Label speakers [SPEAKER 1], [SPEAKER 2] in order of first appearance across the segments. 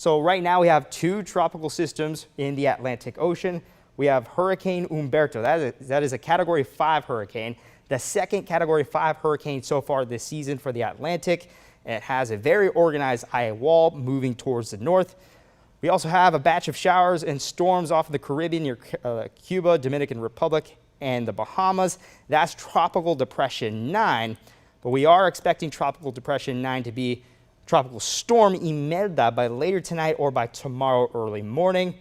[SPEAKER 1] So right now we have two tropical systems in the Atlantic Ocean. We have Hurricane Umberto. That is a Category 5 hurricane, the second Category 5 hurricane so far this season for the Atlantic. It has a very organized eye wall moving towards the north. We also have a batch of showers and storms off of the Caribbean near Cuba, Dominican Republic, and the Bahamas. That's Tropical Depression 9, but we are expecting Tropical Depression 9 to be Tropical Storm Imelda by later tonight or by tomorrow early morning.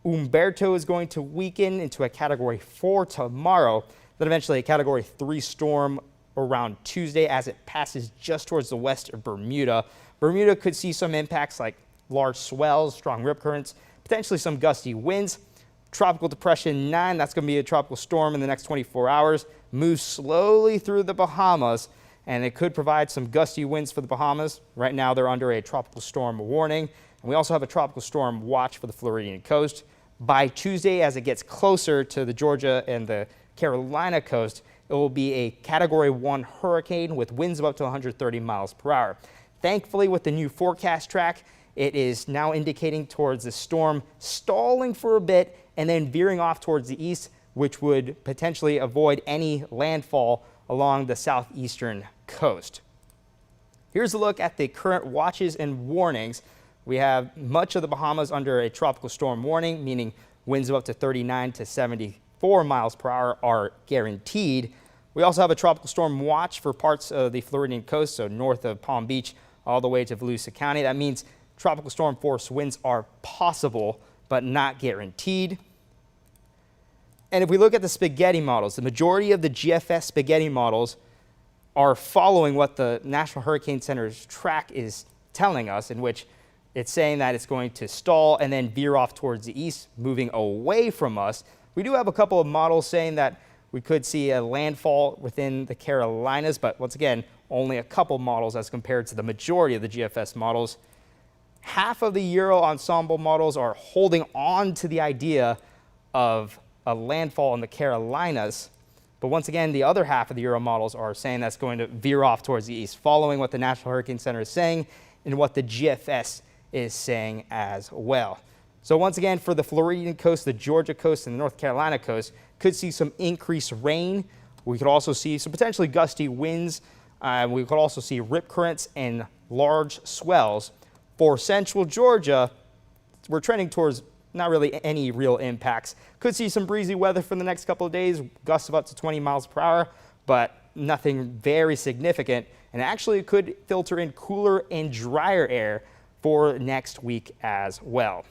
[SPEAKER 1] Umberto is going to weaken into a Category 4 tomorrow, then eventually a Category 3 storm around Tuesday as it passes just towards the west of Bermuda. Bermuda could see some impacts like large swells, strong rip currents, potentially some gusty winds. Tropical Depression 9, that's going to be a tropical storm in the next 24 hours, moves slowly through the Bahamas, and it could provide some gusty winds for the Bahamas. Right now they're under a tropical storm warning. And we also have a tropical storm watch for the Floridian coast. By Tuesday, as it gets closer to the Georgia and the Carolina coast, it will be a Category 1 hurricane with winds of up to 130 miles per hour. Thankfully, with the new forecast track, it is now indicating towards the storm stalling for a bit and then veering off towards the east, which would potentially avoid any landfall along the southeastern coast. Here's a look at the current watches and warnings. We have much of the Bahamas under a tropical storm warning, meaning winds of up to 39 to 74 miles per hour are guaranteed. We also have a tropical storm watch for parts of the Floridian coast, so north of Palm Beach all the way to Volusia County. That means tropical storm force winds are possible, but not guaranteed. And if we look at the spaghetti models, the majority of the GFS spaghetti models are following what the National Hurricane Center's track is telling us, in which it's saying that it's going to stall and then veer off towards the east, moving away from us. We do have a couple of models saying that we could see a landfall within the Carolinas, but once again, only a couple models as compared to the majority of the GFS models. Half of the Euro ensemble models are holding on to the idea of a landfall in the Carolinas. But once again, the other half of the Euro models are saying that's going to veer off towards the east, following what the National Hurricane Center is saying and what the GFS is saying as well. So once again, for the Floridian coast, the Georgia coast, and the North Carolina coast, could see some increased rain. We could also see some potentially gusty winds. We could also see rip currents and large swells. For central Georgia, we're trending towards not really any real impacts. Could see some breezy weather for the next couple of days, gusts of up to 20 miles per hour, but nothing very significant. And actually it could filter in cooler and drier air for next week as well.